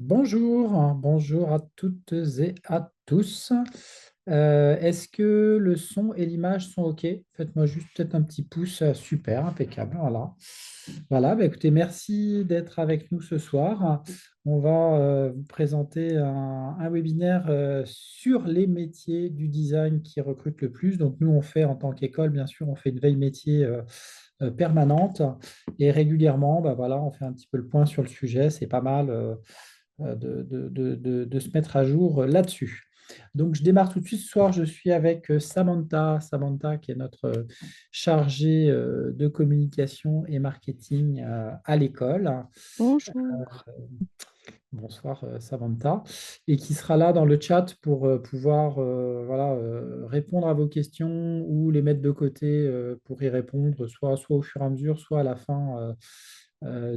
Bonjour à toutes et à tous. Est-ce que le son et l'image sont OK? Faites-moi juste peut-être un petit pouce. Super, impeccable. Voilà. Voilà, bah, écoutez, merci d'être avec nous ce soir. On va vous présenter un webinaire sur les métiers du design qui recrutent le plus. Donc, nous, on fait en tant qu'école, bien sûr, on fait une veille métier permanente et régulièrement, bah, voilà, on fait un petit peu le point sur le sujet. C'est pas mal. De se mettre à jour là-dessus. Donc, je démarre tout de suite. Ce soir, je suis avec Samantha qui est notre chargée de communication et marketing à l'école. Bonjour. Bonsoir, Samantha. Et qui sera là dans le chat pour pouvoir voilà, répondre à vos questions ou les mettre de côté pour y répondre, soit au fur et à mesure, soit à la fin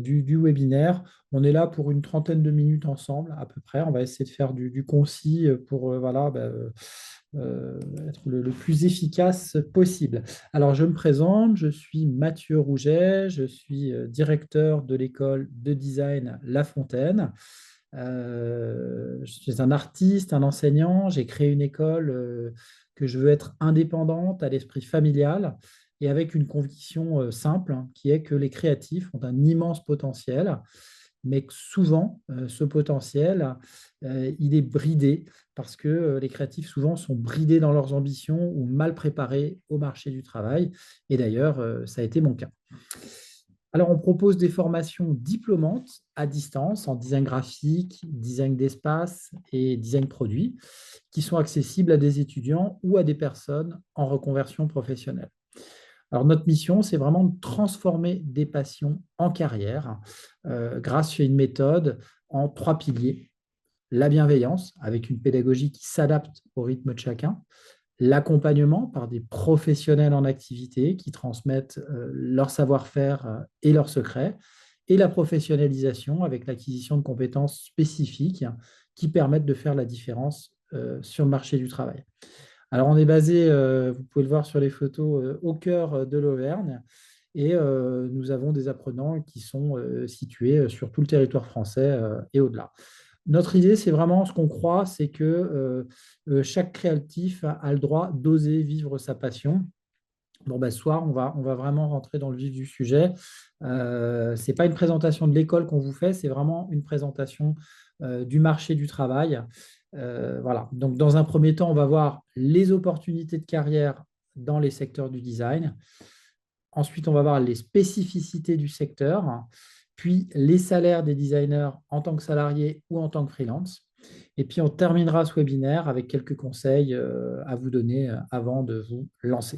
du webinaire. On est là pour une trentaine de minutes ensemble, à peu près. On va essayer de faire du concis pour voilà, être le plus efficace possible. Alors, je me présente, je suis Mathieu Rouget, je suis directeur de l'école de design La Fontaine. Je suis un artiste, un enseignant. J'ai créé une école que je veux être indépendante, à l'esprit familial et avec une conviction simple, hein, qui est que les créatifs ont un immense potentiel, mais que souvent, ce potentiel, il est bridé parce que les créatifs, souvent, sont bridés dans leurs ambitions ou mal préparés au marché du travail. Et d'ailleurs, ça a été mon cas. Alors, on propose des formations diplômantes à distance en design graphique, design d'espace et design produit qui sont accessibles à des étudiants ou à des personnes en reconversion professionnelle. Alors, notre mission, c'est vraiment de transformer des passions en carrière grâce à une méthode en trois piliers. La bienveillance, avec une pédagogie qui s'adapte au rythme de chacun, l'accompagnement par des professionnels en activité qui transmettent leur savoir-faire et leurs secrets, et la professionnalisation avec l'acquisition de compétences spécifiques qui permettent de faire la différence sur le marché du travail. Alors, on est basé, vous pouvez le voir sur les photos, au cœur de l'Auvergne. Et nous avons des apprenants qui sont situés sur tout le territoire français et au-delà. Notre idée, c'est vraiment ce qu'on croit, c'est que chaque créatif a le droit d'oser vivre sa passion. Bon, ben, ce soir, on va vraiment rentrer dans le vif du sujet. Ce n'est pas une présentation de l'école qu'on vous fait, c'est vraiment une présentation du marché du travail. Voilà. Donc, dans un premier temps, on va voir les opportunités de carrière dans les secteurs du design. Ensuite, on va voir les spécificités du secteur, puis les salaires des designers en tant que salariés ou en tant que freelance. Et puis, on terminera ce webinaire avec quelques conseils à vous donner avant de vous lancer.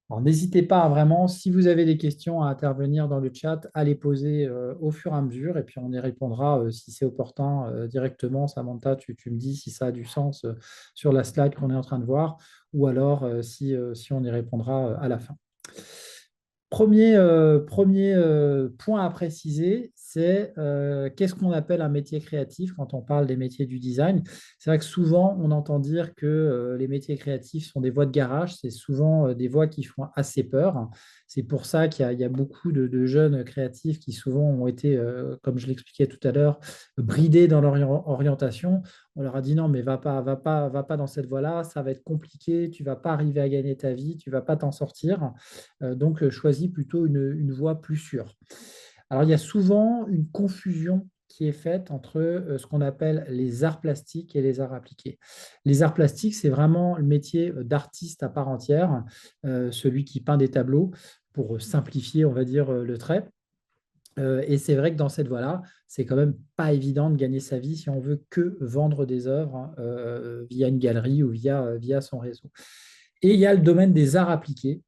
Alors, n'hésitez pas vraiment, si vous avez des questions à intervenir dans le chat, à les poser au fur et à mesure, et puis on y répondra si c'est opportun directement. Samantha, tu me dis si ça a du sens sur la slide qu'on est en train de voir, ou alors si on y répondra à la fin. Premier point à préciser, c'est qu'est-ce qu'on appelle un métier créatif quand on parle des métiers du design. C'est vrai que souvent, on entend dire que les métiers créatifs sont des voies de garage. C'est souvent des voies qui font assez peur. C'est pour ça qu'il y a beaucoup de jeunes créatifs qui souvent ont été, comme je l'expliquais tout à l'heure, bridés dans leur orientation. On leur a dit non, mais va pas dans cette voie-là, ça va être compliqué, tu ne vas pas arriver à gagner ta vie, tu ne vas pas t'en sortir. Donc, choisis plutôt une voie plus sûre. Alors, il y a souvent une confusion qui est faite entre ce qu'on appelle les arts plastiques et les arts appliqués. Les arts plastiques, c'est vraiment le métier d'artiste à part entière, celui qui peint des tableaux, pour simplifier, on va dire, le trait. Et c'est vrai que dans cette voie-là, c'est quand même pas évident de gagner sa vie si on veut que vendre des œuvres via une galerie ou via son réseau. Et il y a le domaine des arts appliqués,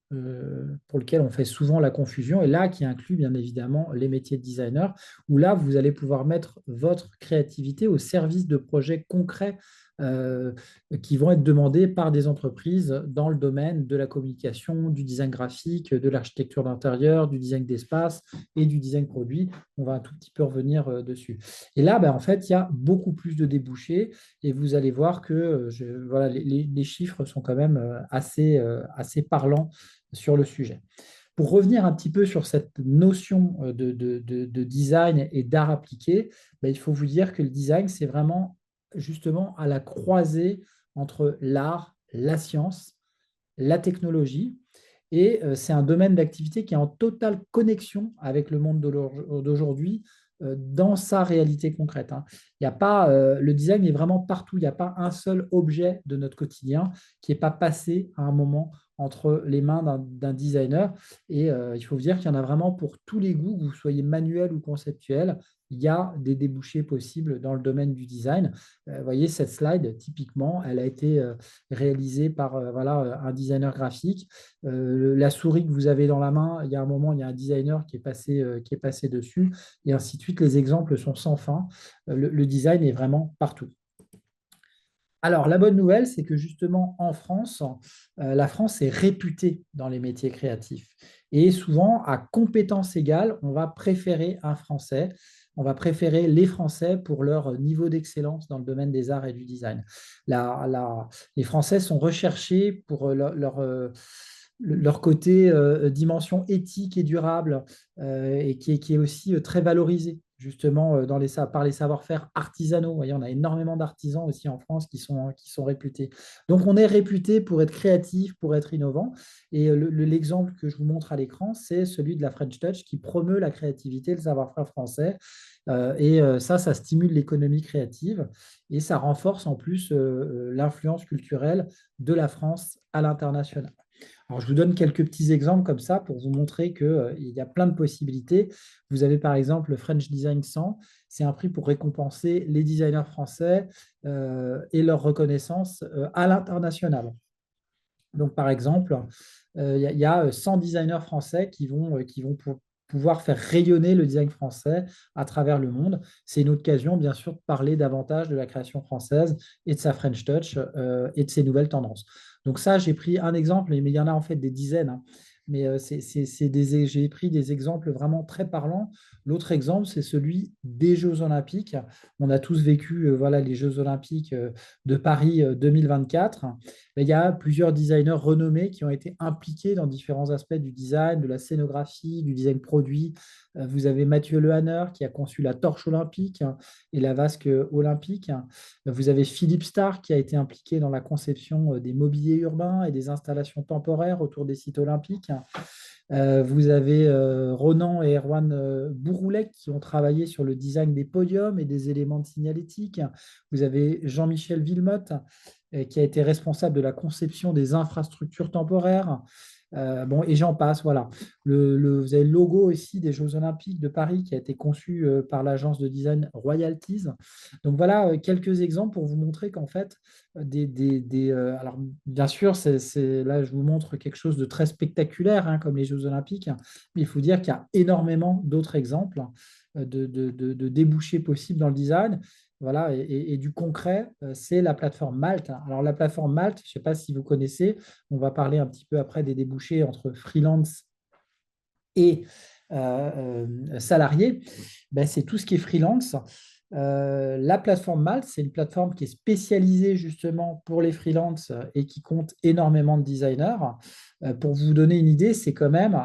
pour lequel on fait souvent la confusion, et là qui inclut bien évidemment les métiers de designer, où là, vous allez pouvoir mettre votre créativité au service de projets concrets euh, qui vont être demandés par des entreprises dans le domaine de la communication, du design graphique, de l'architecture d'intérieur, du design d'espace et du design produit. On va un tout petit peu revenir dessus. Et là, en fait, il y a beaucoup plus de débouchés et vous allez voir que voilà, les chiffres sont quand même assez parlants sur le sujet. Pour revenir un petit peu sur cette notion de design et d'art appliqué, ben, il faut vous dire que le design, c'est vraiment justement à la croisée entre l'art, la science, la technologie. Et c'est un domaine d'activité qui est en totale connexion avec le monde d'aujourd'hui dans sa réalité concrète, hein. Il y a pas, le design est vraiment partout. Il n'y a pas un seul objet de notre quotidien qui n'est pas passé à un moment entre les mains d'un designer. Et il faut vous dire qu'il y en a vraiment pour tous les goûts, que vous soyez manuel ou conceptuel. Il y a des débouchés possibles dans le domaine du design. Vous voyez, cette slide, typiquement, elle a été réalisée par voilà, un designer graphique. La souris que vous avez dans la main, il y a un moment, il y a un designer qui est passé dessus, et ainsi de suite. Les exemples sont sans fin. Le design est vraiment partout. Alors, la bonne nouvelle, c'est que justement, en France, la France est réputée dans les métiers créatifs. Et souvent, à compétences égales, on va préférer un Français. On va préférer les Français pour leur niveau d'excellence dans le domaine des arts et du design. Les Français sont recherchés pour leur côté dimension éthique et durable, et qui est aussi très valorisé justement par les savoir-faire artisanaux. Vous voyez, on a énormément d'artisans aussi en France qui sont réputés. Donc, on est réputé pour être créatif, pour être innovant. Et l'exemple que je vous montre à l'écran, c'est celui de la French Touch qui promeut la créativité, le savoir-faire français. Ça stimule l'économie créative et ça renforce en plus l'influence culturelle de la France à l'international. Alors, je vous donne quelques petits exemples comme ça pour vous montrer qu'il y a plein de possibilités. Vous avez par exemple le French Design 100. C'est un prix pour récompenser les designers français et leur reconnaissance à l'international. Donc, par exemple, il y a 100 designers français qui vont pouvoir faire rayonner le design français à travers le monde. C'est une occasion, bien sûr, de parler davantage de la création française et de sa French Touch et de ses nouvelles tendances. Donc ça, j'ai pris un exemple, mais il y en a en fait des dizaines, hein. Mais j'ai pris des exemples vraiment très parlants. L'autre exemple, c'est celui des Jeux Olympiques. On a tous vécu voilà, les Jeux Olympiques de Paris 2024. Mais il y a plusieurs designers renommés qui ont été impliqués dans différents aspects du design, de la scénographie, du design produit. Vous avez Mathieu Lehanner qui a conçu la torche olympique et la vasque olympique. Vous avez Philippe Starr qui a été impliqué dans la conception des mobiliers urbains et des installations temporaires autour des sites olympiques. Vous avez Ronan et Erwan Bouroulec qui ont travaillé sur le design des podiums et des éléments de signalétique. Vous avez Jean-Michel Villemotte qui a été responsable de la conception des infrastructures temporaires. Bon, et j'en passe, voilà. Vous avez le logo aussi des Jeux Olympiques de Paris qui a été conçu par l'agence de design Royalties. Donc voilà quelques exemples pour vous montrer qu'en fait, alors bien sûr, là je vous montre quelque chose de très spectaculaire, hein, comme les Jeux Olympiques, mais il faut dire qu'il y a énormément d'autres exemples de débouchés possibles dans le design. Voilà, et du concret, c'est la plateforme Malte. Alors, la plateforme Malte, je ne sais pas si vous connaissez, on va parler un petit peu après des débouchés entre freelance et salariés. Ben, c'est tout ce qui est freelance. La plateforme Malte, c'est une plateforme qui est spécialisée justement pour les freelances et qui compte énormément de designers. Pour vous donner une idée, c'est quand même,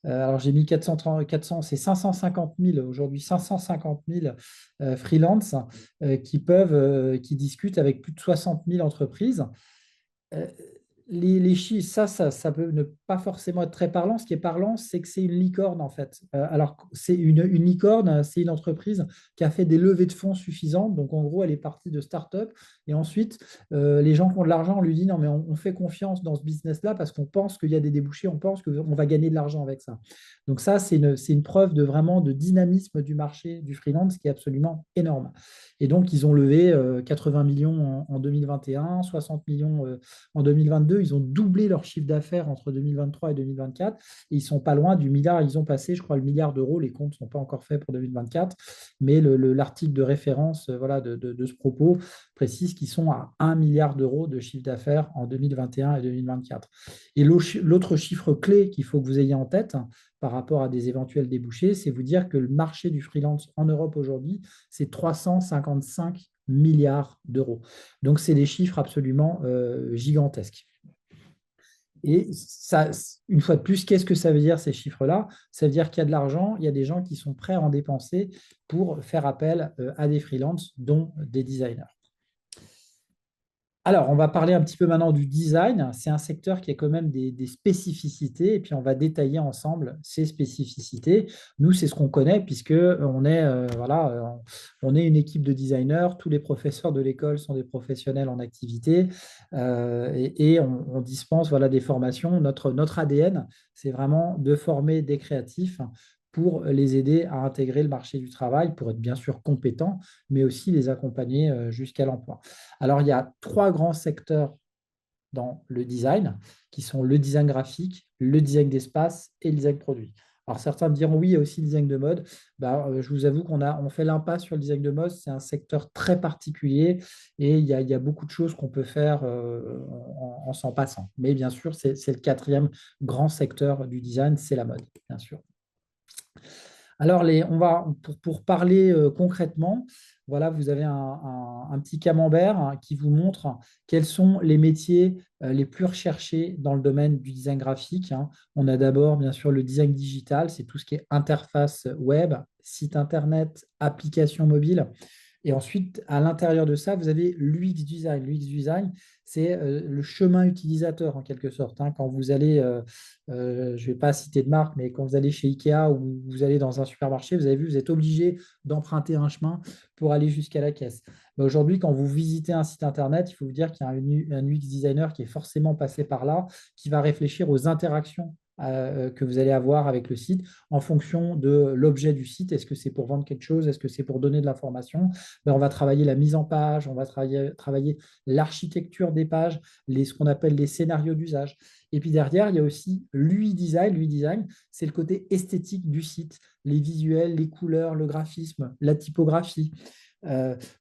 alors j'ai mis 400, c'est 550 000 aujourd'hui, 550 000 freelances qui discutent avec plus de 60 000 entreprises. Euh, les chiffres, ça peut ne pas forcément être très parlant. Ce qui est parlant, c'est que c'est une licorne, en fait. Alors, c'est une licorne, c'est une entreprise qui a fait des levées de fonds suffisantes. Donc, en gros, elle est partie de start-up. Et ensuite, les gens qui ont de l'argent, on lui dit, non, mais on fait confiance dans ce business-là parce qu'on pense qu'il y a des débouchés, on pense qu'on va gagner de l'argent avec ça. Donc, ça, c'est une preuve de vraiment de dynamisme du marché du freelance qui est absolument énorme. Et donc, ils ont levé 80 millions en 2021, 60 millions en 2022. Ils ont doublé leur chiffre d'affaires entre 2023 et 2024. Et ils sont pas loin du milliard. Ils ont passé, je crois, le milliard d'euros. Les comptes ne sont pas encore faits pour 2024. Mais l'article de référence voilà, de ce propos précise qu'ils sont à 1 milliard d'euros de chiffre d'affaires en 2021 et 2024. Et l'autre chiffre clé qu'il faut que vous ayez en tête par rapport à des éventuels débouchés, c'est vous dire que le marché du freelance en Europe aujourd'hui, c'est 355 milliards d'euros. Donc, c'est des chiffres absolument gigantesques. Et ça, une fois de plus, qu'est-ce que ça veut dire ces chiffres-là? Ça veut dire qu'il y a de l'argent, il y a des gens qui sont prêts à en dépenser pour faire appel à des freelances, dont des designers. Alors, on va parler un petit peu maintenant du design. C'est un secteur qui a quand même des spécificités, et puis on va détailler ensemble ces spécificités. Nous, c'est ce qu'on connaît, puisque on est une équipe de designers. Tous les professeurs de l'école sont des professionnels en activité, et on dispense voilà, des formations. Notre ADN, c'est vraiment de former des créatifs pour les aider à intégrer le marché du travail, pour être bien sûr compétents, mais aussi les accompagner jusqu'à l'emploi. Alors, il y a trois grands secteurs dans le design, qui sont le design graphique, le design d'espace et le design produit. Alors, certains me diront, oui, il y a aussi le design de mode. Je vous avoue on fait l'impasse sur le design de mode. C'est un secteur très particulier et il y a beaucoup de choses qu'on peut faire en s'en passant. Mais bien sûr, c'est le quatrième grand secteur du design, c'est la mode, bien sûr. Alors, pour parler concrètement, voilà, vous avez un petit camembert qui vous montre quels sont les métiers les plus recherchés dans le domaine du design graphique, hein. On a d'abord, bien sûr, le design digital, c'est tout ce qui est interface web, site internet, application mobile. Et ensuite, à l'intérieur de ça, vous avez l'UX design. L'UX design, c'est le chemin utilisateur en quelque sorte, hein. Quand vous allez, je ne vais pas citer de marque, mais quand vous allez chez Ikea ou vous allez dans un supermarché, vous avez vu, vous êtes obligé d'emprunter un chemin pour aller jusqu'à la caisse. Mais aujourd'hui, quand vous visitez un site internet, il faut vous dire qu'il y a un UX designer qui est forcément passé par là, qui va réfléchir aux interactions que vous allez avoir avec le site en fonction de l'objet du site. Est-ce que c'est pour vendre quelque chose? Est-ce que c'est pour donner de l'information? On va travailler la mise en page, on va travailler l'architecture des pages, ce qu'on appelle les scénarios d'usage. Et puis derrière, il y a aussi l'UI design. L'UI design, c'est le côté esthétique du site, les visuels, les couleurs, le graphisme, la typographie.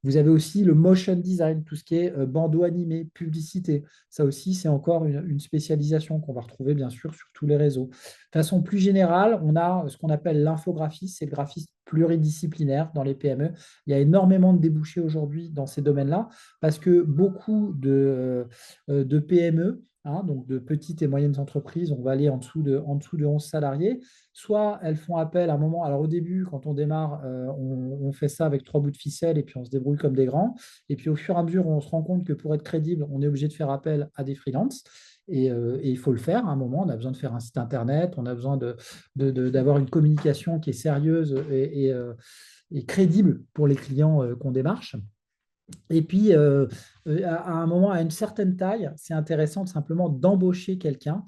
Vous avez aussi le motion design, tout ce qui est bandeau animé, publicité. Ça aussi, c'est encore une spécialisation qu'on va retrouver bien sûr sur tous les réseaux. De façon plus générale, on a ce qu'on appelle l'infographie, c'est le graphisme pluridisciplinaire dans les PME. Il y a énormément de débouchés aujourd'hui dans ces domaines-là parce que beaucoup de PME, hein, donc de petites et moyennes entreprises, on va aller en dessous de 11 salariés. Soit elles font appel à un moment, alors au début, quand on démarre, on fait ça avec trois bouts de ficelle et puis on se débrouille comme des grands. Et puis au fur et à mesure, on se rend compte que pour être crédible, on est obligé de faire appel à des freelances. Et il faut le faire à un moment. On a besoin de faire un site internet, on a besoin d'avoir une communication qui est sérieuse et crédible pour les clients qu'on démarche. Et puis, à un moment, à une certaine taille, c'est intéressant simplement d'embaucher quelqu'un.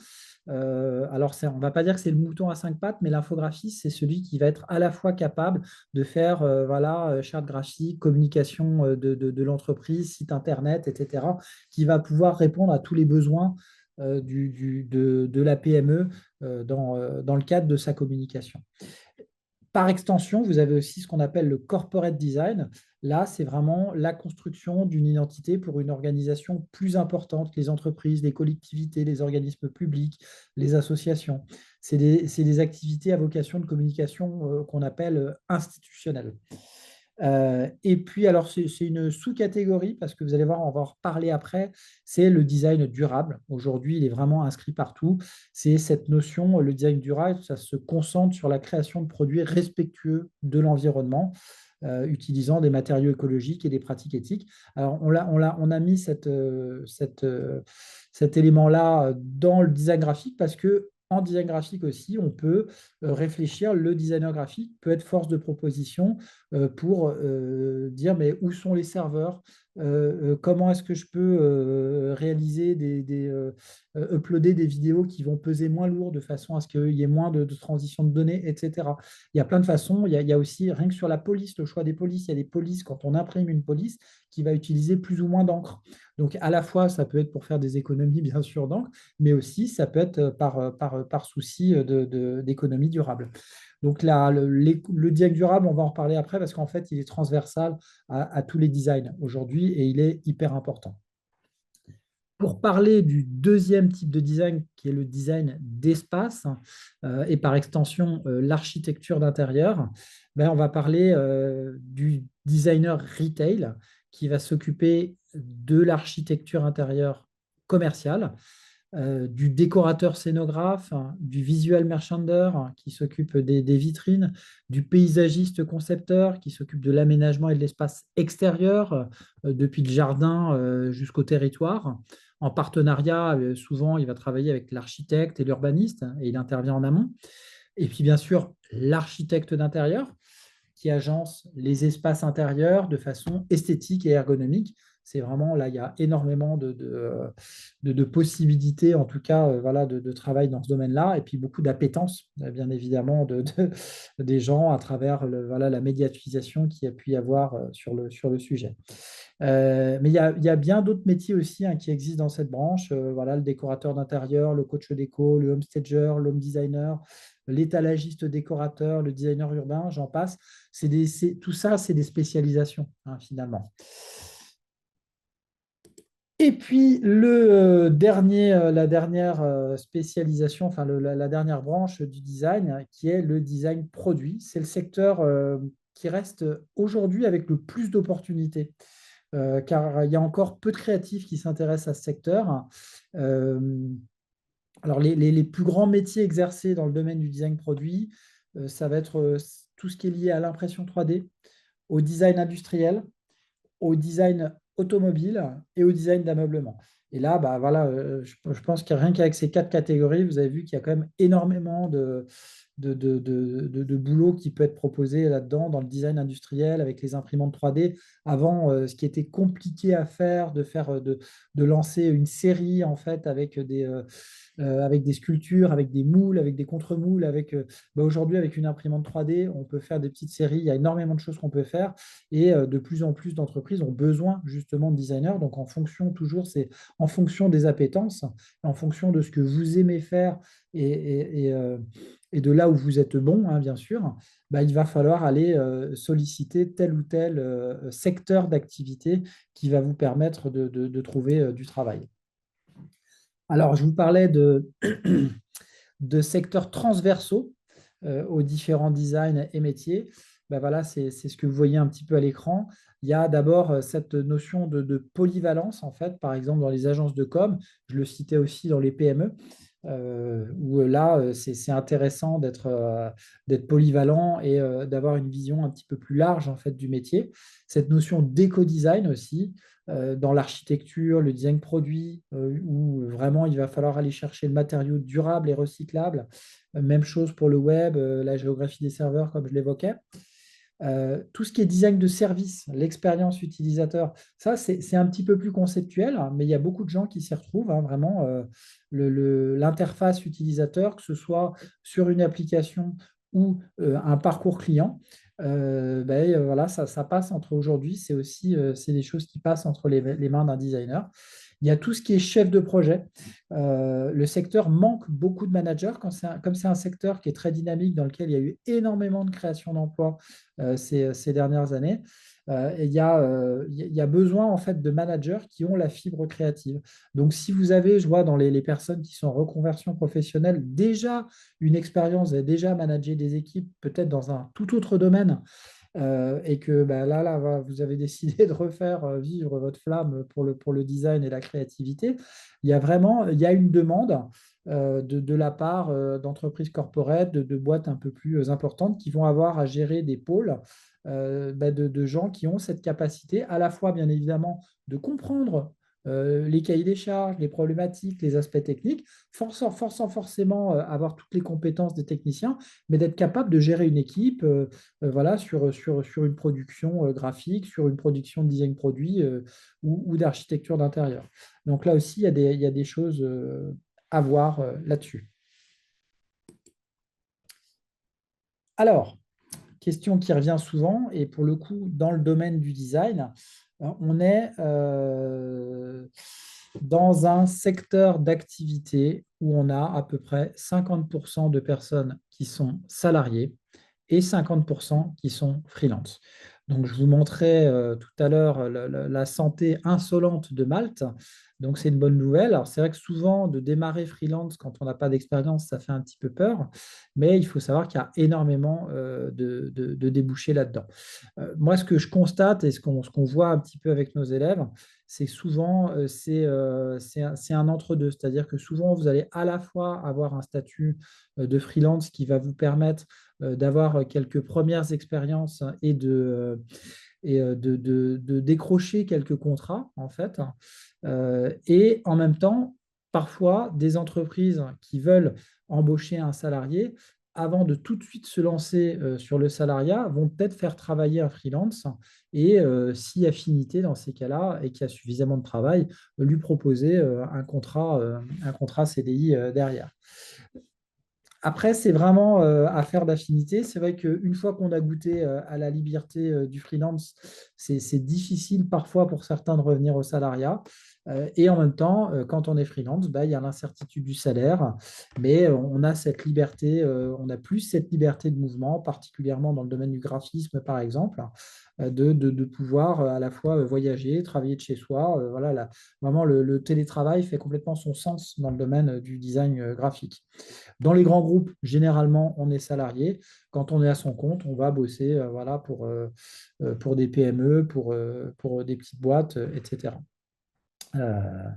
Alors, on ne va pas dire que c'est le mouton à cinq pattes, mais l'infographiste, c'est celui qui va être à la fois capable de faire charte graphique, communication de l'entreprise, site internet, etc., qui va pouvoir répondre à tous les besoins de la PME dans le cadre de sa communication. Par extension, vous avez aussi ce qu'on appelle le corporate design. Là, c'est vraiment la construction d'une identité pour une organisation plus importante que les entreprises, les collectivités, les organismes publics, les associations. C'est des activités à vocation de communication qu'on appelle institutionnelles. Et puis, alors, c'est une sous-catégorie, parce que vous allez voir, on va en reparler après, c'est le design durable. Aujourd'hui, il est vraiment inscrit partout. C'est cette notion, le design durable, ça se concentre sur la création de produits respectueux de l'environnement, utilisant des matériaux écologiques et des pratiques éthiques. Alors, on a mis cet élément-là dans le design graphique parce que en design graphique aussi, on peut réfléchir, le designer graphique peut être force de proposition pour dire mais où sont les serveurs, comment est-ce que je peux réaliser uploader des vidéos qui vont peser moins lourd de façon à ce qu'il y ait moins de transition de données, etc. Il y a plein de façons. Il y a aussi, rien que sur la police, le choix des polices, il y a des polices, quand on imprime une police, qui va utiliser plus ou moins d'encre. Donc, à la fois, ça peut être pour faire des économies, bien sûr, d'encre, mais aussi, ça peut être par souci d'économie durable. Donc, là, le design durable, on va en reparler après parce qu'en fait, il est transversal à tous les designs aujourd'hui et il est hyper important. Pour parler du deuxième type de design, qui est le design d'espace et par extension l'architecture d'intérieur, on va parler du designer retail qui va s'occuper de l'architecture intérieure commerciale. du décorateur scénographe, hein, du visual merchander hein, qui s'occupe des vitrines, du paysagiste concepteur qui s'occupe de l'aménagement et de l'espace extérieur, depuis le jardin jusqu'au territoire. En partenariat, souvent, il va travailler avec l'architecte et l'urbaniste hein, et il intervient en amont. Et puis, bien sûr, l'architecte d'intérieur qui agence les espaces intérieurs de façon esthétique et ergonomique. C'est vraiment là, il y a énormément de possibilités, en tout cas, voilà, de travail dans ce domaine-là, et puis beaucoup d'appétence, bien évidemment, des gens à travers voilà, la médiatisation qu'il y a pu y avoir sur le sujet. Mais il y a bien d'autres métiers aussi hein, qui existent dans cette branche. Voilà, le décorateur d'intérieur, le coach déco, le homestager, l'home designer, l'étalagiste décorateur, le designer urbain, j'en passe. Tout ça, c'est des spécialisations, hein, finalement. Et puis, la dernière spécialisation, enfin la dernière branche du design, hein, qui est le design produit. C'est le secteur qui reste aujourd'hui avec le plus d'opportunités car il y a encore peu de créatifs qui s'intéressent à ce secteur. Euh, alors, les plus grands métiers exercés dans le domaine du design produit, ça va être tout ce qui est lié à l'impression 3D, au design industriel, au design automobile et au design d'ameublement. Et là, bah, voilà, je pense que rien qu'avec ces quatre catégories, vous avez vu qu'il y a quand même énormément de boulot qui peut être proposé là-dedans, dans le design industriel, avec les imprimantes 3D. Avant, ce qui était compliqué à faire, de lancer une série en fait avec des sculptures, avec des moules, avec des contre-moules. Aujourd'hui, avec une imprimante 3D, on peut faire des petites séries. Il y a énormément de choses qu'on peut faire et de plus en plus d'entreprises ont besoin justement de designers. Donc, en fonction, toujours, c'est en fonction des appétences, en fonction de ce que vous aimez faire et, et de là où vous êtes bon, hein, bien sûr, bah, il va falloir aller solliciter tel ou tel secteur d'activité qui va vous permettre de trouver du travail. Alors, je vous parlais de secteurs transversaux aux différents designs et métiers. Ben voilà, c'est ce que vous voyez un petit peu à l'écran. Il y a d'abord cette notion de polyvalence, en fait, par exemple dans les agences de com, je le citais aussi dans les PME, où là, c'est intéressant d'être polyvalent et d'avoir une vision un petit peu plus large en fait, du métier. Cette notion d'éco-design aussi, dans l'architecture, le design produit, où vraiment il va falloir aller chercher le matériau durable et recyclable. Même chose pour le web, la géographie des serveurs, comme je l'évoquais. Tout ce qui est design de service, l'expérience utilisateur, ça, c'est un petit peu plus conceptuel, hein, mais il y a beaucoup de gens qui s'y retrouvent, hein, vraiment. L'interface utilisateur, que ce soit sur une application ou un parcours client, voilà, ça passe entre aujourd'hui, c'est des choses qui passent entre les mains d'un designer. Il y a tout ce qui est chef de projet. Le secteur manque beaucoup de managers, comme c'est un secteur qui est très dynamique, dans lequel il y a eu énormément de création d'emplois ces dernières années. Il y a besoin en fait de managers qui ont la fibre créative. Donc, si vous avez, je vois dans les personnes qui sont en reconversion professionnelle, déjà une expérience, vous avez déjà managé des équipes, peut-être dans un tout autre domaine, et que bah, vous avez décidé de refaire vivre votre flamme pour le design et la créativité, il y a une demande de la part d'entreprises corporates, de boîtes un peu plus importantes qui vont avoir à gérer des pôles de gens qui ont cette capacité à la fois, bien évidemment, de comprendre les cahiers des charges, les problématiques, les aspects techniques, sans forcément avoir toutes les compétences des techniciens, mais d'être capable de gérer une équipe voilà, sur une production graphique, sur une production de design produit ou d'architecture d'intérieur. Donc là aussi, il y a des choses à voir là-dessus. Alors, question qui revient souvent, et pour le coup, dans le domaine du design, on est dans un secteur d'activité où on a à peu près 50% de personnes qui sont salariées et 50% qui sont freelance. Donc, je vous montrais tout à l'heure la santé insolente de Malte. Donc, c'est une bonne nouvelle. Alors, c'est vrai que souvent, de démarrer freelance quand on n'a pas d'expérience, ça fait un petit peu peur, mais il faut savoir qu'il y a énormément de débouchés là-dedans. Moi, ce que je constate et ce qu'on voit un petit peu avec nos élèves, c'est que souvent, c'est un entre-deux. C'est-à-dire que souvent, vous allez à la fois avoir un statut de freelance qui va vous permettre d'avoir quelques premières expériences et de décrocher quelques contrats, en fait. Et en même temps, parfois, des entreprises qui veulent embaucher un salarié, avant de tout de suite se lancer sur le salariat, vont peut-être faire travailler un freelance et, si affinité dans ces cas-là et qu'il y a suffisamment de travail, lui proposer un contrat CDI derrière. Après, c'est vraiment affaire d'affinité. C'est vrai qu'une fois qu'on a goûté à la liberté du freelance, c'est difficile parfois pour certains de revenir au salariat. Et en même temps, quand on est freelance, bah, il y a l'incertitude du salaire, mais on a cette liberté, on a plus cette liberté de mouvement, particulièrement dans le domaine du graphisme, par exemple, de pouvoir à la fois voyager, travailler de chez soi. Voilà, vraiment, le télétravail fait complètement son sens dans le domaine du design graphique. Dans les grands groupes, généralement, on est salarié. Quand on est à son compte, on va bosser voilà, pour des PME, pour des petites boîtes, etc. Euh,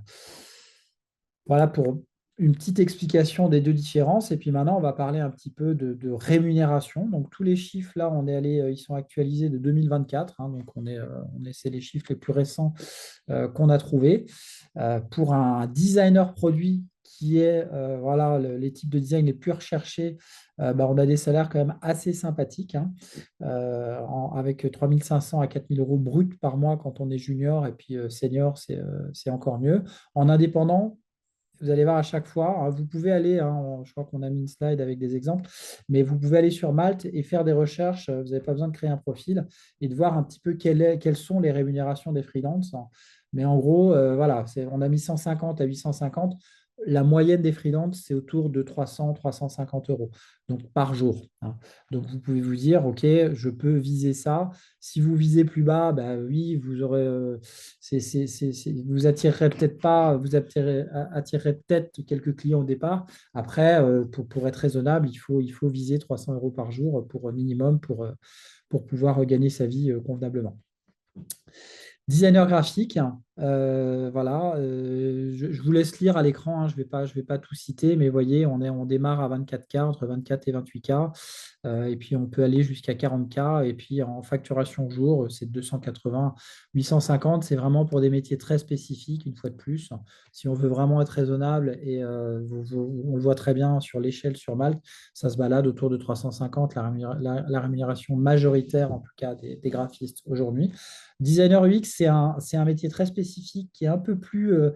voilà pour une petite explication des deux différences. Et puis maintenant, on va parler un petit peu de rémunération. Donc, tous les chiffres, là, ils sont actualisés de 2024. Donc, c'est les chiffres les plus récents qu'on a trouvés. Pour un designer produit qui est voilà, les types de design les plus recherchés, on a des salaires quand même assez sympathiques, hein, avec 3500 à 4000 euros bruts par mois quand on est junior, et puis senior, c'est encore mieux. En indépendant, vous allez voir à chaque fois, hein, vous pouvez aller, hein, je crois qu'on a mis une slide avec des exemples, mais vous pouvez aller sur Malte et faire des recherches. Vous n'avez pas besoin de créer un profil et de voir un petit peu quelles sont les rémunérations des freelances. Mais en gros, voilà, on a mis 150 à 850. La moyenne des freelances, c'est autour de 300, 350 euros, donc par jour, hein. Donc vous pouvez vous dire, OK, je peux viser ça. Si vous visez plus bas, bah oui, vous aurez, vous attirerez peut-être pas, attirerez peut-être quelques clients au départ. Après, pour être raisonnable, il faut viser 300 euros par jour pour minimum pour pouvoir gagner sa vie convenablement. Designer graphique, voilà, je vous laisse lire à l'écran, hein, je vais pas tout citer, mais voyez, on démarre à 24K, entre 24 et 28K, et puis on peut aller jusqu'à 40K, et puis en facturation jour, c'est 280, 850, c'est vraiment pour des métiers très spécifiques, une fois de plus. Si on veut vraiment être raisonnable, et on le voit très bien sur l'échelle sur Malte, ça se balade autour de 350, la rémunération majoritaire, en tout cas des graphistes aujourd'hui. Designer UX, c'est un métier très spécifique qui est un peu plus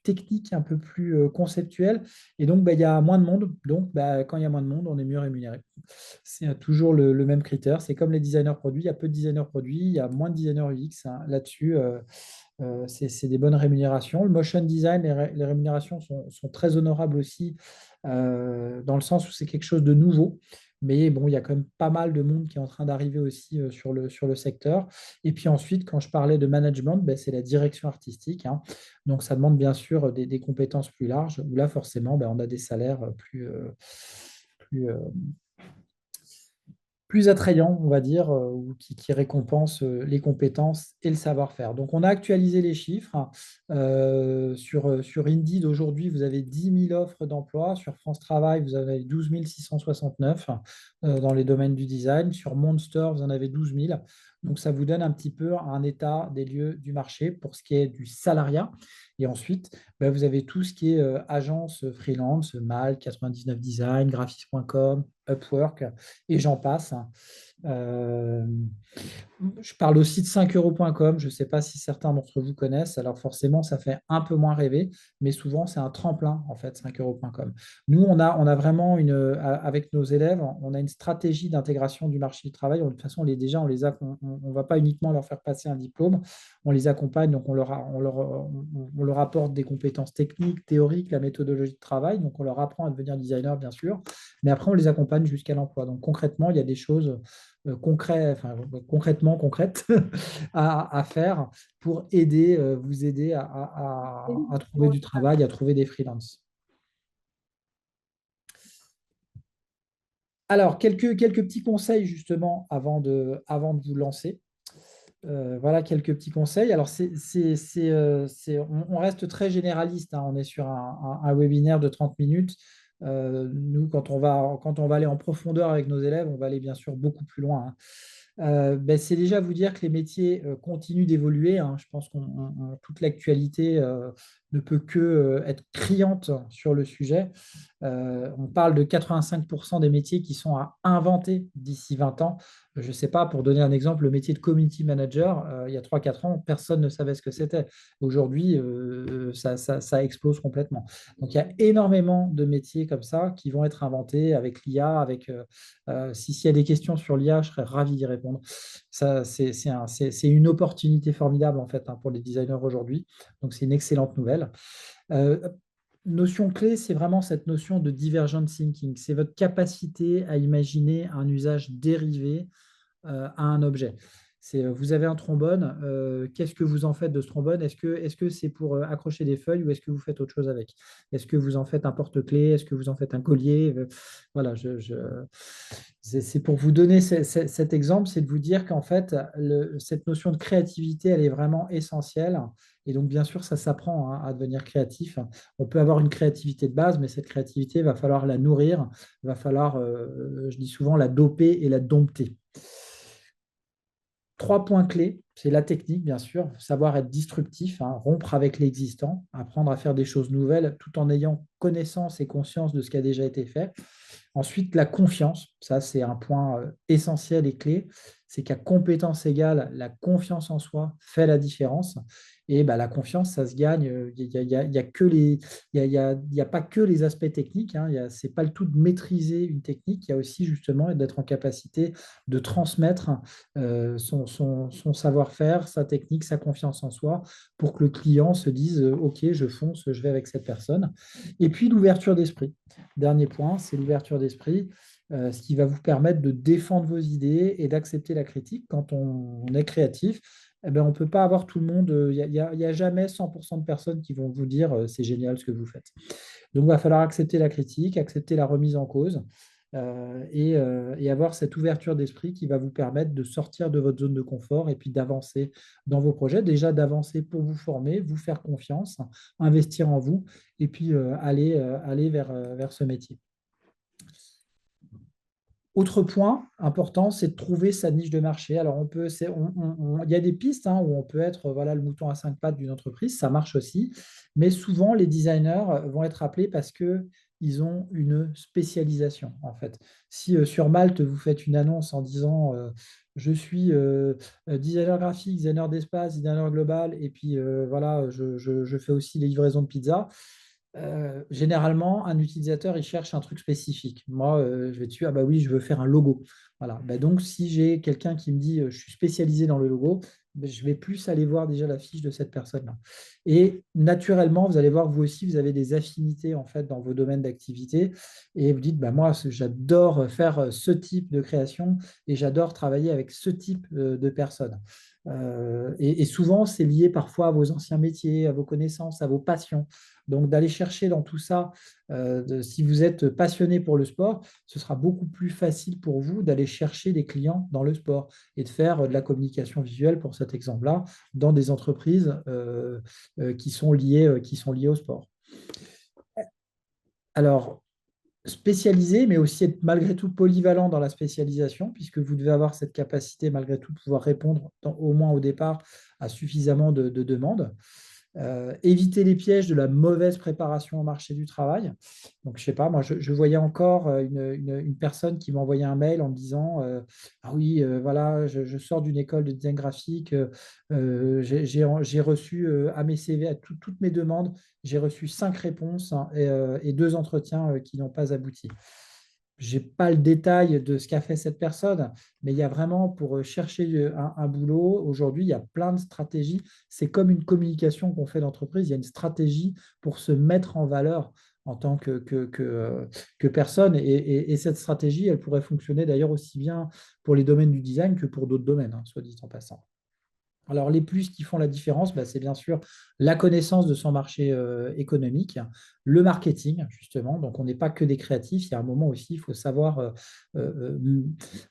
technique, un peu plus conceptuel. Et donc, il y a moins de monde. Donc, quand il y a moins de monde, on est mieux rémunéré. C'est toujours le même critère. C'est comme les designers produits. Il y a peu de designers produits, il y a moins de designers UX, hein. Là-dessus, c'est des bonnes rémunérations. Le motion design, les rémunérations sont très honorables aussi, dans le sens où c'est quelque chose de nouveau. Mais bon, il y a quand même pas mal de monde qui est en train d'arriver aussi sur le secteur. Et puis ensuite, quand je parlais de management, c'est la direction artistique, hein. Donc, ça demande bien sûr des compétences plus larges, où là, forcément, on a des salaires plus attrayant, on va dire, ou qui récompense les compétences et le savoir-faire. Donc, on a actualisé les chiffres. Sur Indeed, aujourd'hui, vous avez 10 000 offres d'emploi. Sur France Travail, vous avez 12 669 dans les domaines du design. Sur Monster, vous en avez 12 000. Donc, ça vous donne un petit peu un état des lieux du marché pour ce qui est du salariat. Et ensuite, vous avez tout ce qui est agence freelance, Mal, 99 Design, graphis.com, Upwork, et j'en passe. Euh, je parle aussi de 5euros.com. Je ne sais pas si certains d'entre vous connaissent. Alors forcément, ça fait un peu moins rêver, mais souvent, c'est un tremplin, en fait, 5euros.com. Nous, on a vraiment avec nos élèves, on a une stratégie d'intégration du marché du travail. De toute façon, on va pas uniquement leur faire passer un diplôme, on les accompagne, donc on leur apporte des compétences techniques, théoriques, la méthodologie de travail. Donc, on leur apprend à devenir designer, bien sûr, mais après, on les accompagne jusqu'à l'emploi. Donc, concrètement, il y a des choses concrètement concrètes à faire pour vous aider à trouver du travail, à trouver des freelances. Alors, quelques petits conseils justement avant de vous lancer. Voilà quelques petits conseils. Alors, on reste très généraliste, hein. On est sur un webinaire de 30 minutes. Nous, quand on va aller en profondeur avec nos élèves, on va aller bien sûr beaucoup plus loin, hein. Ben, c'est déjà vous dire que les métiers continuent d'évoluer, hein. Je pense que toute l'actualité ne peut que être criante sur le sujet. On parle de 85% des métiers qui sont à inventer d'ici 20 ans. Je ne sais pas, pour donner un exemple, le métier de community manager, il y a 3 4 ans, personne ne savait ce que c'était. Aujourd'hui, ça explose complètement. Donc, il y a énormément de métiers comme ça qui vont être inventés avec l'IA. S'il y a des questions sur l'IA, je serais ravi d'y répondre. C'est une opportunité formidable en fait, hein, pour les designers aujourd'hui. Donc, c'est une excellente nouvelle. Euh, Notion clé, c'est vraiment cette notion de divergent thinking. C'est votre capacité à imaginer un usage dérivé à un objet. Vous avez un trombone, qu'est-ce que vous en faites de ce trombone? Est-ce que c'est pour accrocher des feuilles ou est-ce que vous faites autre chose avec? Est-ce que vous en faites un porte-clés? Est-ce que vous en faites un collier? Voilà, c'est pour vous donner cet exemple, c'est de vous dire qu'en fait, cette notion de créativité, elle est vraiment essentielle. Et donc, bien sûr, ça s'apprend, hein, à devenir créatif. On peut avoir une créativité de base, mais cette créativité, il va falloir la nourrir, il va falloir, je dis souvent, la doper et la dompter. 3 points clés, c'est la technique, bien sûr, savoir être disruptif, hein, rompre avec l'existant, apprendre à faire des choses nouvelles tout en ayant connaissance et conscience de ce qui a déjà été fait. Ensuite, la confiance, ça c'est un point essentiel et clé, c'est qu'à compétence égale, la confiance en soi fait la différence. Et bah, la confiance, ça se gagne. Il y a pas que les aspects techniques, hein. C'est pas le tout de maîtriser une technique. Il y a aussi justement d'être en capacité de transmettre son savoir-faire, sa technique, sa confiance en soi, pour que le client se dise OK, je fonce, je vais avec cette personne. Et puis l'ouverture d'esprit. Dernier point, c'est l'ouverture d'esprit, ce qui va vous permettre de défendre vos idées et d'accepter la critique. Quand on est créatif, eh ben, on ne peut pas avoir tout le monde. Il y a jamais 100% de personnes qui vont vous dire c'est génial ce que vous faites. Donc, il va falloir accepter la critique, accepter la remise en cause et avoir cette ouverture d'esprit qui va vous permettre de sortir de votre zone de confort et puis d'avancer dans vos projets. Déjà, d'avancer pour vous former, vous faire confiance, investir en vous et puis aller vers ce métier. Autre point important, c'est de trouver sa niche de marché. Alors, il y a des pistes, hein, où on peut être voilà, le mouton à 5 pattes d'une entreprise, ça marche aussi. Mais souvent, les designers vont être appelés parce qu'ils ont une spécialisation, en fait. Si sur Malte, vous faites une annonce en disant je suis designer graphique, designer d'espace, designer global, et puis voilà, je fais aussi les livraisons de pizza. Généralement, un utilisateur, il cherche un truc spécifique. Moi, je vais dessus, ah bah oui, je veux faire un logo. Voilà. Bah donc, si j'ai quelqu'un qui me dit, je suis spécialisé dans le logo, bah, je vais plus aller voir déjà la fiche de cette personne-là. Et naturellement, vous allez voir, vous aussi, vous avez des affinités en fait dans vos domaines d'activité. Et vous dites, bah, moi, j'adore faire ce type de création et j'adore travailler avec ce type de personnes. Et souvent, c'est lié parfois à vos anciens métiers, à vos connaissances, à vos passions. Donc, d'aller chercher dans tout ça, si vous êtes passionné pour le sport, ce sera beaucoup plus facile pour vous d'aller chercher des clients dans le sport et de faire de la communication visuelle, pour cet exemple-là, dans des entreprises qui sont liées au sport. Alors, spécialisé, mais aussi être malgré tout polyvalent dans la spécialisation, puisque vous devez avoir cette capacité malgré tout de pouvoir répondre, au moins au départ, à suffisamment de demandes. Éviter les pièges de la mauvaise préparation au marché du travail. Donc, je sais pas, moi, je voyais encore une personne qui m'envoyait un mail en me disant ah oui, voilà, je sors d'une école de design graphique, j'ai reçu à mes CV, à toutes mes demandes, j'ai reçu 5 réponses, hein, et 2 entretiens qui n'ont pas abouti. Je n'ai pas le détail de ce qu'a fait cette personne, mais il y a vraiment, pour chercher un boulot, aujourd'hui, il y a plein de stratégies. C'est comme une communication qu'on fait d'entreprise. Il y a une stratégie pour se mettre en valeur en tant que personne. Et cette stratégie, elle pourrait fonctionner d'ailleurs aussi bien pour les domaines du design que pour d'autres domaines, hein, soit dit en passant. Alors, les plus qui font la différence, bah, c'est bien sûr la connaissance de son marché économique, le marketing, justement. Donc, on n'est pas que des créatifs. Il y a un moment aussi, il faut savoir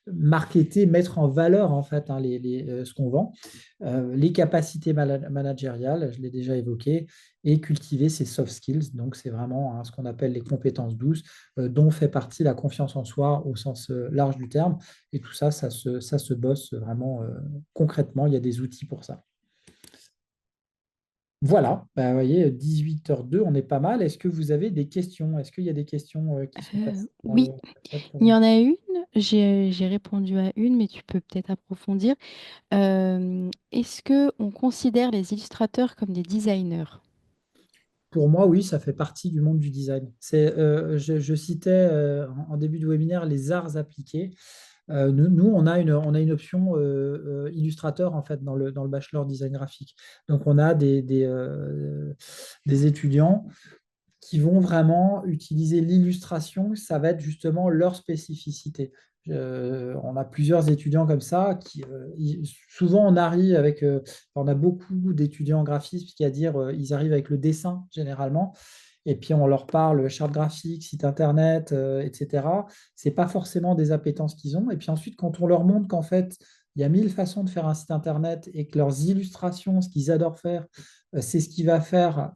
marketer, mettre en valeur, en fait, hein, ce qu'on vend. Les capacités managériales, je l'ai déjà évoqué, et cultiver ses soft skills. Donc, c'est vraiment, hein, ce qu'on appelle les compétences douces, dont fait partie la confiance en soi au sens large du terme. Et tout ça, ça se bosse vraiment concrètement. Il y a des outils pour ça. Voilà, bah, vous voyez, 18h02, on est pas mal. Est-ce que vous avez des questions? Est-ce qu'il y a des questions qui sont passées dans Oui, le chat pour il y vous? en a une. J'ai répondu à une, mais tu peux peut-être approfondir. Est-ce que on considère les illustrateurs comme des designers? Pour moi, oui, ça fait partie du monde du design. Je citais en début de webinaire les arts appliqués. Nous, on a une option illustrateur en fait dans le bachelor design graphique. Donc, on a des étudiants qui vont vraiment utiliser l'illustration. Ça va être justement leur spécificité. On a plusieurs étudiants comme ça souvent on arrive avec, on a beaucoup d'étudiants en graphisme qui à dire ils arrivent avec le dessin généralement. Et puis on leur parle charte graphique, site internet, etc. C'est pas forcément des appétences qu'ils ont. Et puis ensuite, quand on leur montre qu'en fait, il y a 1000 façons de faire un site internet et que leurs illustrations, ce qu'ils adorent faire, c'est ce qui va faire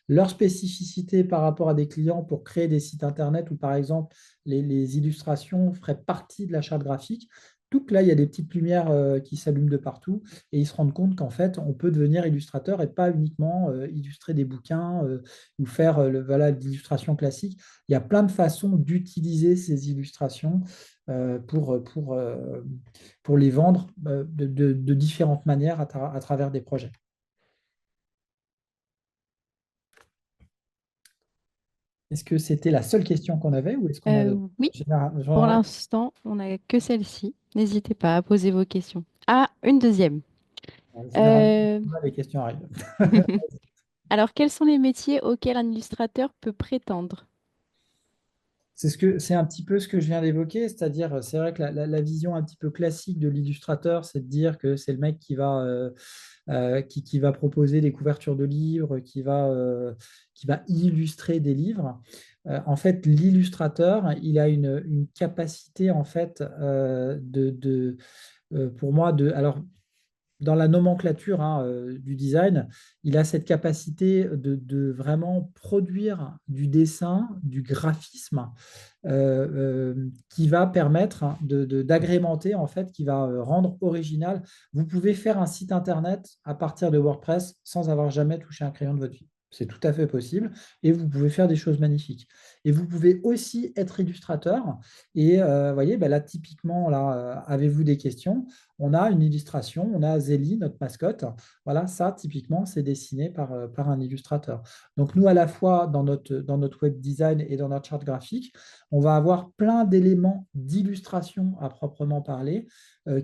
leur spécificité par rapport à des clients pour créer des sites internet où, par exemple, les illustrations feraient partie de la charte graphique. Donc là, il y a des petites lumières qui s'allument de partout et ils se rendent compte qu'en fait, on peut devenir illustrateur et pas uniquement illustrer des bouquins ou faire voilà, de l'illustration classique. Il y a plein de façons d'utiliser ces illustrations pour les vendre de différentes manières à travers des projets. Est-ce que c'était la seule question qu'on avait ou est-ce qu'on a Oui, pour général, l'instant, on n'a que celle-ci. N'hésitez pas à poser vos questions. Ah, une deuxième. généralement, Euh, les questions arrivent. alors, quels sont les métiers auxquels un illustrateur peut prétendre? C'est un petit peu ce que je viens d'évoquer, c'est-à-dire, c'est vrai que la vision un petit peu classique de l'illustrateur, c'est de dire que c'est le mec qui va proposer des couvertures de livres, qui va illustrer des livres. En fait, l'illustrateur, il a une capacité, en fait, pour moi, alors, dans la nomenclature hein, du design, il a cette capacité de vraiment produire du dessin, du graphisme, qui va permettre hein, d'agrémenter, en fait, qui va rendre original. Vous pouvez faire un site internet à partir de WordPress sans avoir jamais touché un crayon de votre vie. C'est tout à fait possible et vous pouvez faire des choses magnifiques. Et vous pouvez aussi être illustrateur. Et vous voyez, ben là, typiquement, là, avez-vous des questions? On a une illustration, on a Zélie, notre mascotte. Voilà, ça, typiquement, c'est dessiné par un illustrateur. Donc, nous, à la fois, dans notre web design et dans notre charte graphique, on va avoir plein d'éléments d'illustration à proprement parler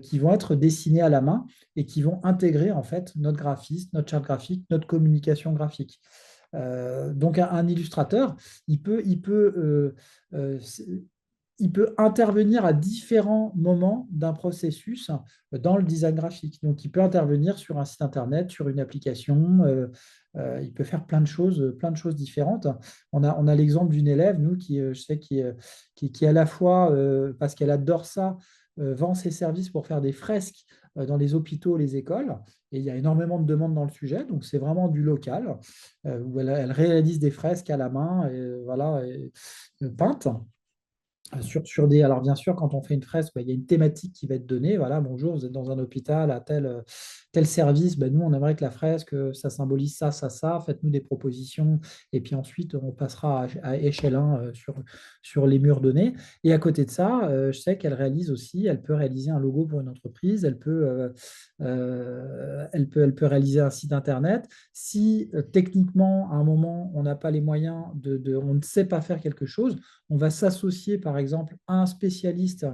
qui vont être dessinés à la main et qui vont intégrer, en fait, notre graphisme, notre charte graphique, notre communication graphique. Donc, un illustrateur, il peut, il peut il peut intervenir à différents moments d'un processus dans le design graphique. Donc, il peut intervenir sur un site internet, sur une application. Il peut faire plein de choses différentes. On a l'exemple d'une élève, nous, je sais, qui à la fois, parce qu'elle adore ça, vend ses services pour faire des fresques dans les hôpitaux, les écoles. Et il y a énormément de demandes dans le sujet. Donc, c'est vraiment du local, où elle réalise des fresques à la main, voilà, peintes. Alors bien sûr, quand on fait une fresque, bah, il y a une thématique qui va être donnée. Voilà, bonjour, vous êtes dans un hôpital à tel service. Bah, nous, on aimerait que la fresque, ça symbolise ça, ça, ça. Faites-nous des propositions. Et puis ensuite, on passera à échelle 1 sur les murs donnés. Et à côté de ça, je sais qu'elle réalise aussi, elle peut réaliser un logo pour une entreprise, elle peut réaliser un site internet. Si techniquement, à un moment, on n'a pas les moyens on ne sait pas faire quelque chose, on va s'associer par exemple à un spécialiste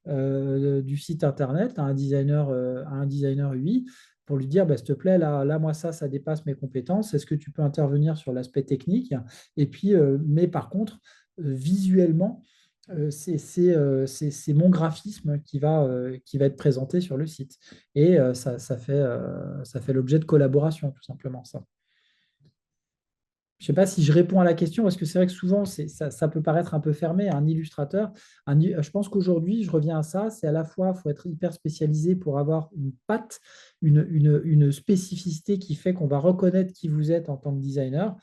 du site internet, à un designer UI, pour lui dire, bah, s'il te plaît, là, moi, ça dépasse mes compétences. Est-ce que tu peux intervenir sur l'aspect technique? Et puis, mais par contre, visuellement, c'est mon graphisme qui va être présenté sur le site. Et ça fait l'objet de collaboration, tout simplement, ça. Je ne sais pas si je réponds à la question, parce que c'est vrai que souvent, ça peut paraître un peu fermé. Un illustrateur, je pense qu'aujourd'hui, je reviens à ça, c'est à la fois, il faut être hyper spécialisé pour avoir une patte, une spécificité qui fait qu'on va reconnaître qui vous êtes en tant que designer,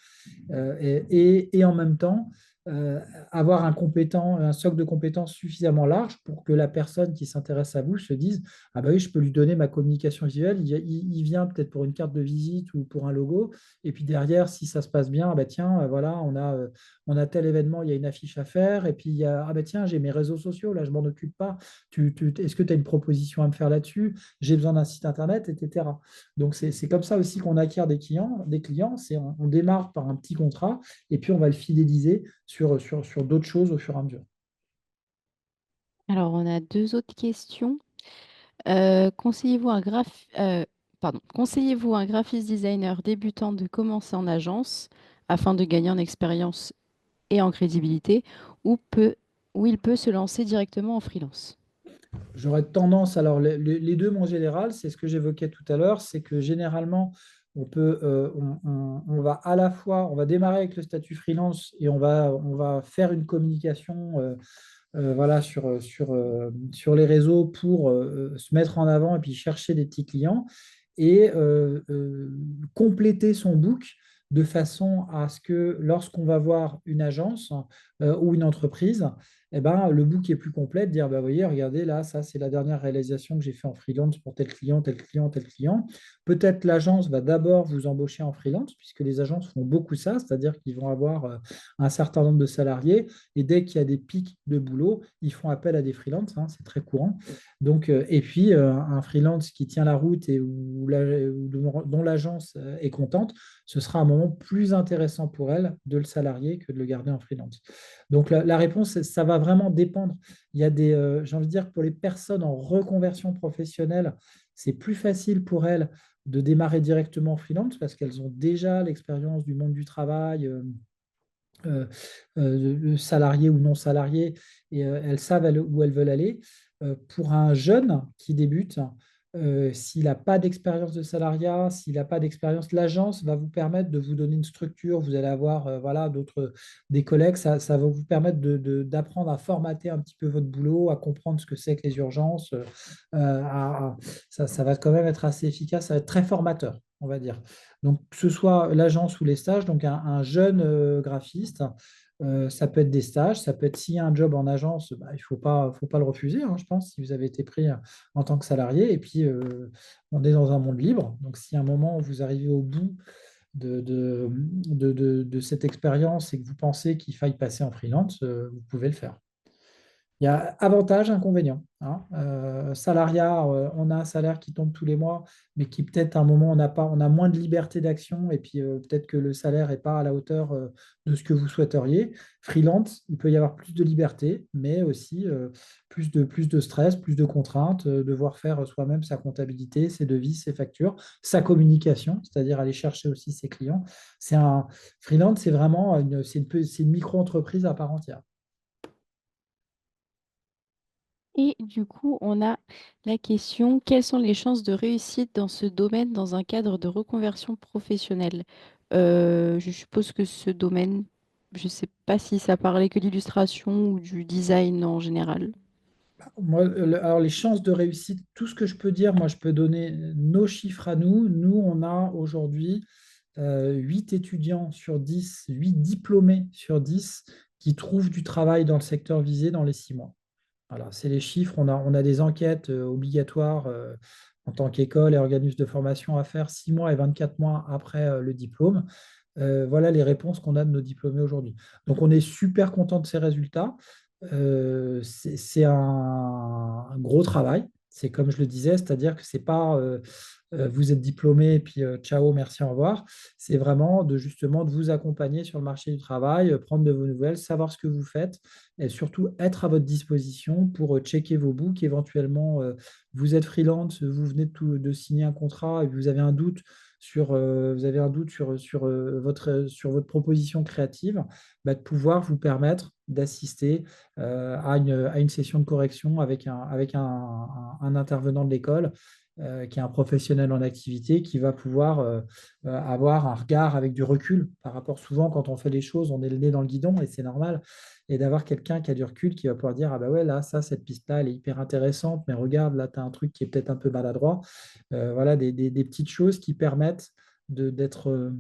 et en même temps, euh, avoir un socle de compétences suffisamment large pour que la personne qui s'intéresse à vous se dise, ah bah oui, je peux lui donner ma communication visuelle, il vient peut-être pour une carte de visite ou pour un logo, et puis derrière, si ça se passe bien, ah bah tiens, voilà, on a tel événement, il y a une affiche à faire, et puis il y a, ah bah tiens, j'ai mes réseaux sociaux, là, je m'en occupe pas, est-ce que tu as une proposition à me faire là-dessus? J'ai besoin d'un site internet, etc. Donc c'est comme ça aussi qu'on acquiert des clients, on démarre par un petit contrat, et puis on va le fidéliser sur d'autres choses au fur et à mesure. Alors, on a deux autres questions. Conseillez-vous conseillez-vous un graphiste designer débutant de commencer en agence afin de gagner en expérience et en crédibilité ou il peut se lancer directement en freelance? J'aurais tendance, alors les deux, mon général, c'est ce que j'évoquais tout à l'heure, c'est que généralement, on va à la fois, on va démarrer avec le statut freelance et on va faire une communication voilà, sur les réseaux pour se mettre en avant et puis chercher des petits clients et compléter son book de façon à ce que lorsqu'on va voir une agence ou une entreprise, eh ben, le book est plus complet, de dire, bah, voyez, regardez, là, ça, c'est la dernière réalisation que j'ai fait en freelance pour tel client, tel client, tel client. Peut-être l'agence va d'abord vous embaucher en freelance, puisque les agences font beaucoup ça, c'est-à-dire qu'ils vont avoir un certain nombre de salariés, et dès qu'il y a des pics de boulot, ils font appel à des freelances, hein, c'est très courant. Donc, et puis, un freelance qui tient la route et dont l'agence est contente, ce sera un moment plus intéressant pour elle de le salarier que de le garder en freelance. Donc, la réponse, ça va vraiment dépendre. Il y a j'ai envie de dire que pour les personnes en reconversion professionnelle, c'est plus facile pour elles de démarrer directement en freelance parce qu'elles ont déjà l'expérience du monde du travail, salarié ou non salarié, et elles savent où elles veulent aller. Pour un jeune qui débute, s'il n'a pas d'expérience de salariat, s'il n'a pas d'expérience, l'agence va vous permettre de vous donner une structure. Vous allez avoir voilà, des collègues, ça va vous permettre d'apprendre à formater un petit peu votre boulot, à comprendre ce que c'est que les urgences. Ça va quand même être assez efficace, ça va être très formateur, on va dire. Donc, que ce soit l'agence ou les stages, donc un jeune graphiste, ça peut être des stages, ça peut être s'il y a un job en agence, bah, il faut pas le refuser, hein, je pense, si vous avez été pris en tant que salarié. Et puis, on est dans un monde libre. Donc, si à un moment vous arrivez au bout de cette expérience et que vous pensez qu'il faille passer en freelance, vous pouvez le faire. Il y a avantages, inconvénients, hein. Salariat, on a un salaire qui tombe tous les mois, mais qui peut-être à un moment, on a moins de liberté d'action et puis peut-être que le salaire n'est pas à la hauteur de ce que vous souhaiteriez. Freelance, il peut y avoir plus de liberté, mais aussi plus de stress, plus de contraintes, devoir faire soi-même sa comptabilité, ses devis, ses factures, sa communication, c'est-à-dire aller chercher aussi ses clients. Freelance, c'est vraiment c'est une micro-entreprise à part entière. Et du coup, on a la question, quelles sont les chances de réussite dans ce domaine dans un cadre de reconversion professionnelle? Je suppose que ce domaine, je ne sais pas si ça parlait que d'illustration ou du design en général. Moi, alors les chances de réussite, tout ce que je peux dire, moi, je peux donner nos chiffres à nous. Nous, on a aujourd'hui 8 étudiants sur 10, 8 diplômés sur 10 qui trouvent du travail dans le secteur visé dans les 6 mois. Voilà, c'est les chiffres. On a des enquêtes obligatoires en tant qu'école et organisme de formation à faire 6 mois et 24 mois après le diplôme. Voilà les réponses qu'on a de nos diplômés aujourd'hui. Donc, on est super content de ces résultats. C'est un gros travail. C'est comme je le disais, c'est-à-dire que c'est pas vous êtes diplômé et puis ciao, merci, au revoir. C'est vraiment justement de vous accompagner sur le marché du travail, prendre de vos nouvelles, savoir ce que vous faites et surtout être à votre disposition pour checker vos books. Éventuellement, vous êtes freelance, vous venez de signer un contrat et vous avez un doute sur votre proposition créative, bah, de pouvoir vous permettre d'assister à une session de correction avec un intervenant de l'école qui est un professionnel en activité qui va pouvoir avoir un regard avec du recul par rapport souvent quand on fait les choses, on est le nez dans le guidon et c'est normal. Et d'avoir quelqu'un qui a du recul qui va pouvoir dire, ah bah ouais, là, ça, cette piste-là, elle est hyper intéressante, mais regarde, là, tu as un truc qui est peut-être un peu maladroit. Voilà, des petites choses qui permettent d'être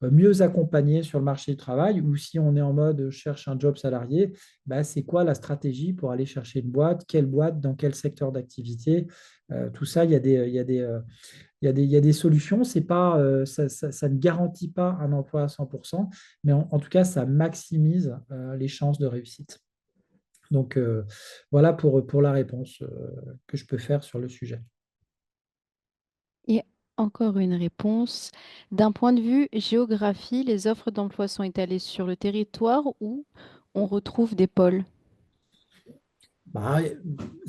mieux accompagné sur le marché du travail, ou si on est en mode cherche un job salarié, bah, c'est quoi la stratégie pour aller chercher une boîte, quelle boîte, dans quel secteur d'activité. Tout ça, il y a des solutions. C'est pas, ça ne garantit pas un emploi à 100%, mais en tout cas, ça maximise les chances de réussite. Donc, voilà pour la réponse que je peux faire sur le sujet. Et encore une réponse. D'un point de vue géographie, les offres d'emploi sont étalées sur le territoire où on retrouve des pôles. Bah,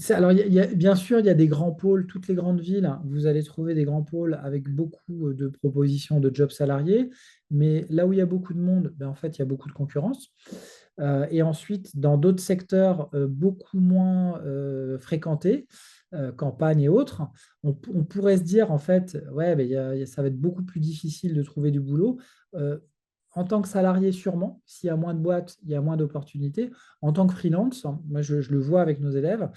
alors, bien sûr, il y a des grands pôles, toutes les grandes villes, hein, vous allez trouver des grands pôles avec beaucoup de propositions de jobs salariés, mais là où il y a beaucoup de monde, ben, en fait, il y a beaucoup de concurrence. Et ensuite, dans d'autres secteurs beaucoup moins fréquentés, campagne et autres, on pourrait se dire, en fait, ouais, ben, ça va être beaucoup plus difficile de trouver du boulot. Euh, En tant que salarié, sûrement, s'il y a moins de boîtes, il y a moins d'opportunités. En tant que freelance, moi je le vois avec nos élèves,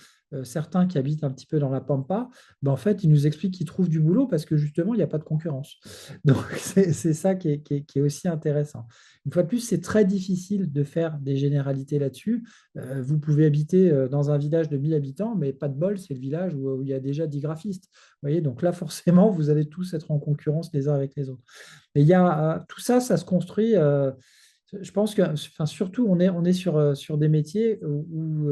certains qui habitent un petit peu dans la pampa, ben en fait, ils nous expliquent qu'ils trouvent du boulot parce que justement, il n'y a pas de concurrence. Donc, c'est ça qui est aussi intéressant. Une fois de plus, c'est très difficile de faire des généralités là-dessus. Vous pouvez habiter dans un village de 1000 habitants, mais pas de bol, c'est le village où il y a déjà 10 graphistes. Vous voyez, donc là, forcément, vous allez tous être en concurrence les uns avec les autres. Mais tout ça, ça se construit. Je pense que, enfin, surtout, on est sur des métiers où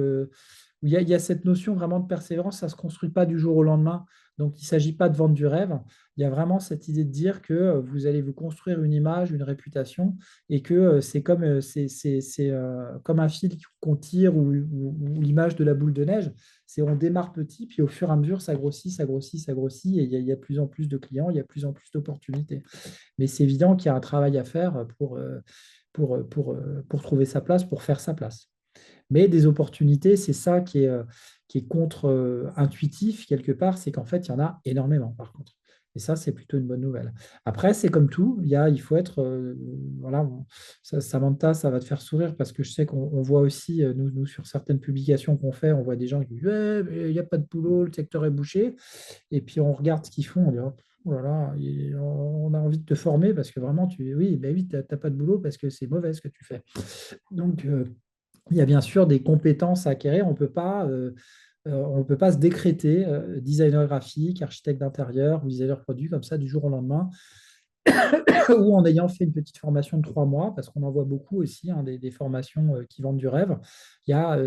il y a cette notion vraiment de persévérance. Ça ne se construit pas du jour au lendemain. Donc, il ne s'agit pas de vendre du rêve. Il y a vraiment cette idée de dire que vous allez vous construire une image, une réputation, et que c'est comme un fil qu'on tire ou l'image de la boule de neige. C'est on démarre petit, puis au fur et à mesure, ça grossit, ça grossit, ça grossit, et il y a de plus en plus de clients, il y a de plus en plus d'opportunités. Mais c'est évident qu'il y a un travail à faire pour trouver sa place, pour faire sa place. Mais des opportunités, c'est ça qui est contre-intuitif quelque part, c'est qu'en fait, il y en a énormément par contre. Et ça, c'est plutôt une bonne nouvelle. Après, c'est comme tout, il faut être, voilà, Samantha, ça va te faire sourire parce que je sais qu'on voit aussi, nous, sur certaines publications qu'on fait, on voit des gens qui disent, ouais, mais il n'y a pas de boulot, le secteur est bouché. Et puis on regarde ce qu'ils font, on dit, oh là là, on a envie de te former parce que vraiment, oui, ben oui, tu n'as pas de boulot parce que c'est mauvais ce que tu fais. Donc, il y a bien sûr des compétences à acquérir. On peut pas se décréter designer graphique, architecte d'intérieur ou designer produit comme ça du jour au lendemain ou en ayant fait une petite formation de 3 mois, parce qu'on en voit beaucoup aussi, hein, des formations qui vendent du rêve.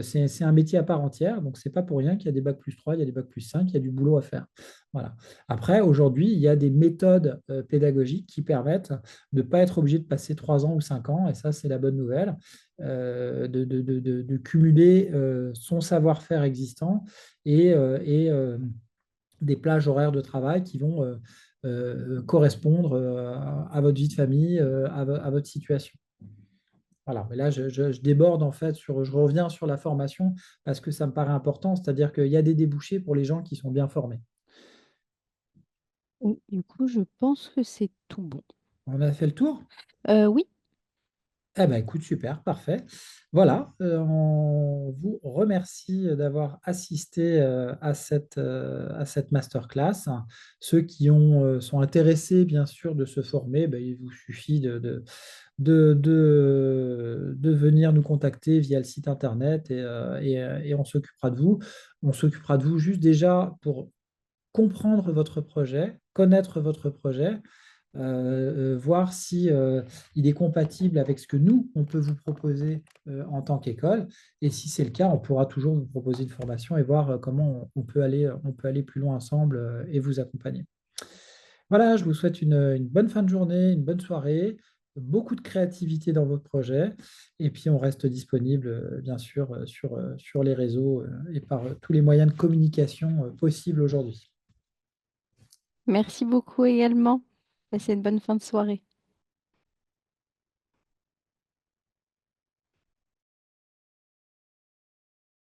C'est un métier à part entière, donc c'est pas pour rien qu'il y a des bac+3, il y a des bac+5, il y a du boulot à faire. Voilà. Après, aujourd'hui, il y a des méthodes pédagogiques qui permettent de ne pas être obligé de passer 3 ans ou 5 ans, et ça, c'est la bonne nouvelle, de cumuler son savoir-faire existant et des plages horaires de travail qui vont correspondre à votre vie de famille, à votre situation. Voilà, mais là, je déborde en fait je reviens sur la formation parce que ça me paraît important, c'est-à-dire qu'il y a des débouchés pour les gens qui sont bien formés. Et du coup, je pense que c'est tout bon. On a fait le tour? Oui, Eh ben, écoute, super, parfait. Voilà, on vous remercie d'avoir assisté à cette masterclass. Ceux qui sont intéressés, bien sûr, de se former, ben, il vous suffit de venir nous contacter via le site internet et on s'occupera de vous. On s'occupera de vous juste déjà pour comprendre votre projet, connaître votre projet, voir si il est compatible avec ce que nous, on peut vous proposer en tant qu'école. Et si c'est le cas, on pourra toujours vous proposer une formation et voir comment on peut aller plus loin ensemble et vous accompagner. Voilà, je vous souhaite une bonne fin de journée, une bonne soirée, beaucoup de créativité dans votre projet. Et puis, on reste disponible, bien sûr, sur les réseaux et par tous les moyens de communication possibles aujourd'hui. Merci beaucoup également. Passez une bonne fin de soirée.